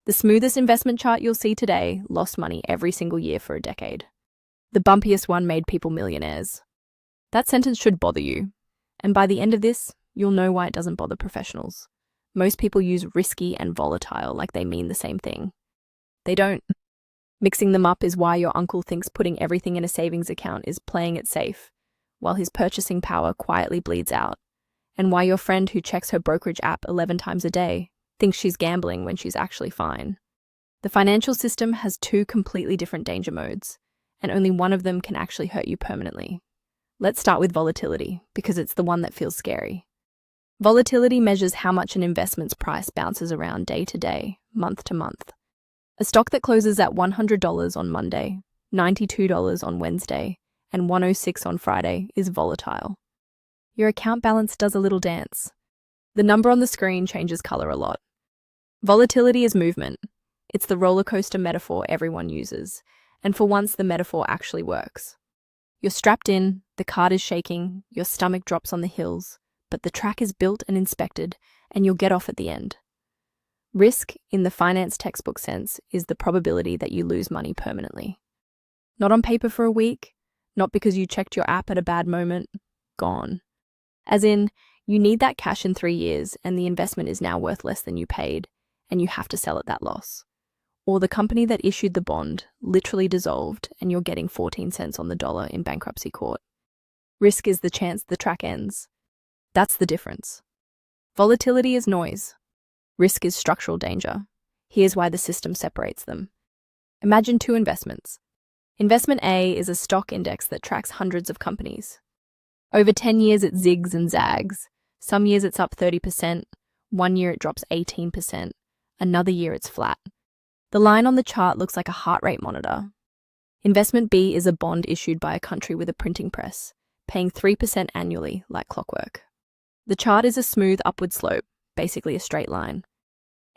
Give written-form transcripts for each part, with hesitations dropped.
The smoothest investment chart you'll see today lost money every single year for a decade. The bumpiest one made people millionaires. That sentence should bother you. And by the end of this, you'll know why it doesn't bother professionals. Most people use risky and volatile like they mean the same thing. They don't. Mixing them up is why your uncle thinks putting everything in a savings account is playing it safe, while his purchasing power quietly bleeds out, and why your friend who checks her brokerage app 11 times a day thinks she's gambling when she's actually fine. The financial system has two completely different danger modes, and only one of them can actually hurt you permanently. Let's start with volatility, because it's the one that feels scary. Volatility measures how much an investment's price bounces around day to day, month to month. A stock that closes at $100 on Monday, $92 on Wednesday, and $106 on Friday is volatile. Your account balance does a little dance. The number on the screen changes color a lot. Volatility is movement. It's the roller coaster metaphor everyone uses, and for once the metaphor actually works. You're strapped in, the cart is shaking, your stomach drops on the hills, but the track is built and inspected, and you'll get off at the end. Risk, in the finance textbook sense, is the probability that you lose money permanently. Not on paper for a week, not because you checked your app at a bad moment, gone. As in, you need that cash in 3 years and the investment is now worth less than you paid, and you have to sell at that loss. Or the company that issued the bond literally dissolved and you're getting 14 cents on the dollar in bankruptcy court. Risk is the chance the track ends. That's the difference. Volatility is noise. Risk is structural danger. Here's why the system separates them. Imagine two investments. Investment A is a stock index that tracks hundreds of companies. Over 10 years it zigs and zags. Some years it's up 30%, one year it drops 18%, another year it's flat. The line on the chart looks like a heart rate monitor. Investment B is a bond issued by a country with a printing press, paying 3% annually like clockwork. The chart is a smooth upward slope, basically a straight line.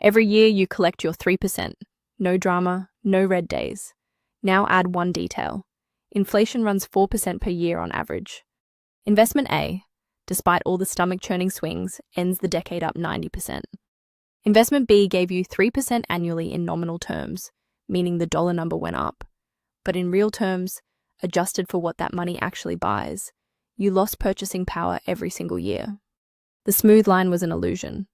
Every year you collect your 3%. No drama, no red days. Now add one detail. Inflation runs 4% per year on average. Investment A, despite all the stomach-churning swings, ends the decade up 90%. Investment B gave you 3% annually in nominal terms, meaning the dollar number went up. But in real terms, adjusted for what that money actually buys, you lost purchasing power every single year. The smooth line was an illusion.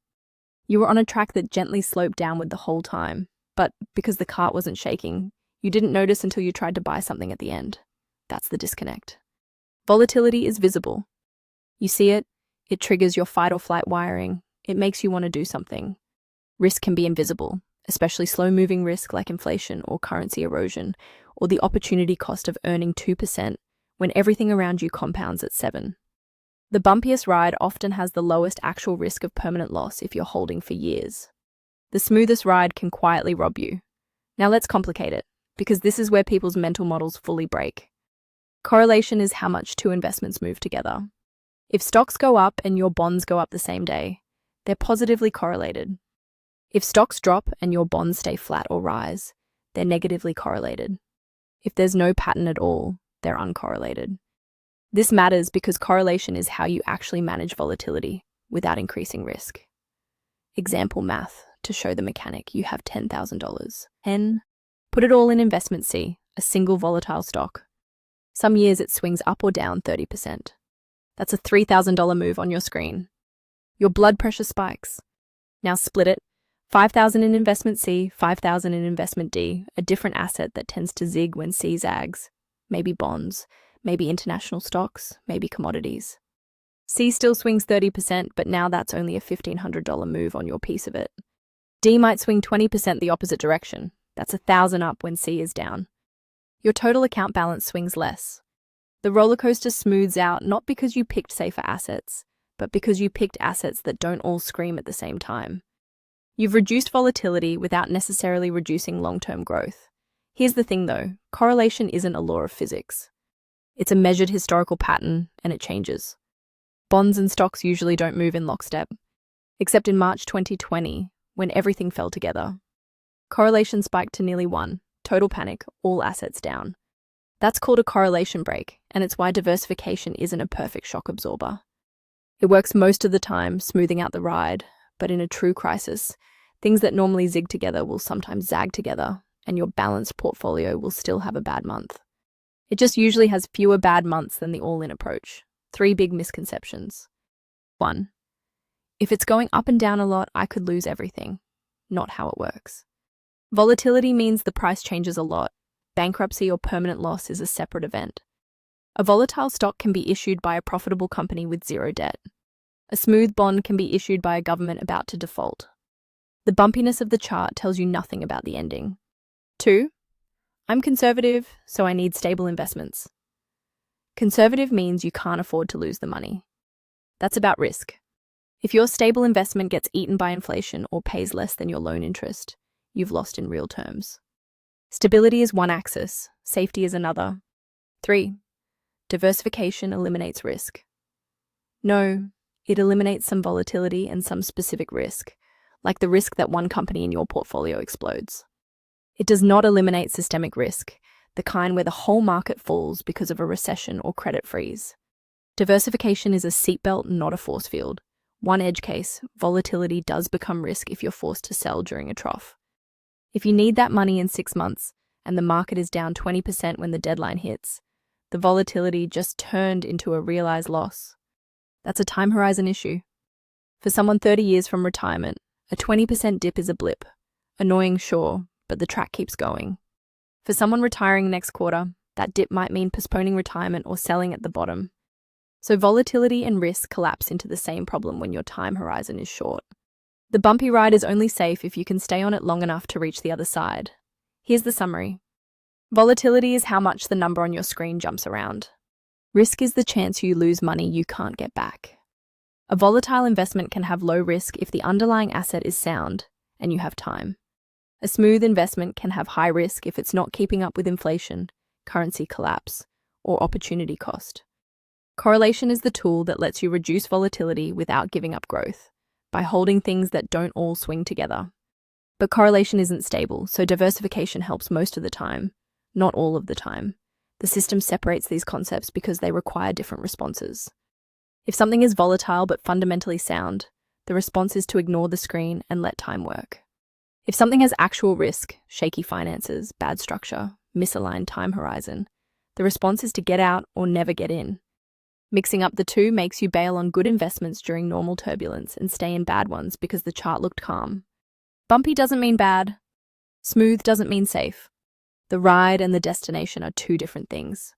You were on a track that gently sloped downward the whole time, but because the cart wasn't shaking, you didn't notice until you tried to buy something at the end. That's the disconnect. Volatility is visible. You see it, it triggers your fight or flight wiring, it makes you want to do something. Risk can be invisible, especially slow-moving risk like inflation or currency erosion, or the opportunity cost of earning 2% when everything around you compounds at 7%. The bumpiest ride often has the lowest actual risk of permanent loss if you're holding for years. The smoothest ride can quietly rob you. Now let's complicate it, because this is where people's mental models fully break. Correlation is how much two investments move together. If stocks go up and your bonds go up the same day, they're positively correlated. If stocks drop and your bonds stay flat or rise, they're negatively correlated. If there's no pattern at all, they're uncorrelated. This matters because correlation is how you actually manage volatility without increasing risk. Example math to show the mechanic. You have $10,000. Put it all in investment C, a single volatile stock. Some years it swings up or down 30%. That's a $3,000 move on your screen. Your blood pressure spikes. Now split it. 5,000 in investment C, 5,000 in investment D, a different asset that tends to zig when C zags. Maybe bonds, maybe international stocks, maybe commodities. C still swings 30%, but now that's only a $1,500 move on your piece of it. D might swing 20% the opposite direction. That's 1,000 up when C is down. Your total account balance swings less. The roller coaster smooths out not because you picked safer assets, but because you picked assets that don't all scream at the same time. You've reduced volatility without necessarily reducing long-term growth. Here's the thing though, correlation isn't a law of physics. It's a measured historical pattern, and it changes. Bonds and stocks usually don't move in lockstep, except in March 2020, when everything fell together. Correlation spiked to nearly 1, total panic, all assets down. That's called a correlation break, and it's why diversification isn't a perfect shock absorber. It works most of the time, smoothing out the ride, but in a true crisis, Things that normally zig together will sometimes zag together, and your balanced portfolio will still have a bad month. It just usually has fewer bad months than the all-in approach. 3 big misconceptions. 1. If it's going up and down a lot, I could lose everything. Not how it works. Volatility means the price changes a lot. Bankruptcy or permanent loss is a separate event. A volatile stock can be issued by a profitable company with zero debt. A smooth bond can be issued by a government about to default. The bumpiness of the chart tells you nothing about the ending. 2. I'm conservative, so I need stable investments. Conservative means you can't afford to lose the money. That's about risk. If your stable investment gets eaten by inflation or pays less than your loan interest, you've lost in real terms. Stability is one axis, safety is another. 3. Diversification eliminates risk. No, it eliminates some volatility and some specific risk, like the risk that one company in your portfolio explodes. It does not eliminate systemic risk, the kind where the whole market falls because of a recession or credit freeze. Diversification is a seatbelt, not a force field. One edge case, volatility does become risk if you're forced to sell during a trough. If you need that money in 6 months and the market is down 20% when the deadline hits, the volatility just turned into a realized loss. That's a time horizon issue. For someone 30 years from retirement, a 20% dip is a blip. Annoying, sure, but the track keeps going. For someone retiring next quarter, that dip might mean postponing retirement or selling at the bottom. So volatility and risk collapse into the same problem when your time horizon is short. The bumpy ride is only safe if you can stay on it long enough to reach the other side. Here's the summary. Volatility is how much the number on your screen jumps around. Risk is the chance you lose money you can't get back. A volatile investment can have low risk if the underlying asset is sound and you have time. A smooth investment can have high risk if it's not keeping up with inflation, currency collapse, or opportunity cost. Correlation is the tool that lets you reduce volatility without giving up growth, by holding things that don't all swing together. But correlation isn't stable, so diversification helps most of the time, not all of the time. The system separates these concepts because they require different responses. If something is volatile but fundamentally sound, the response is to ignore the screen and let time work. If something has actual risk, shaky finances, bad structure, misaligned time horizon, the response is to get out or never get in. Mixing up the two makes you bail on good investments during normal turbulence and stay in bad ones because the chart looked calm. Bumpy doesn't mean bad. Smooth doesn't mean safe. The ride and the destination are two different things.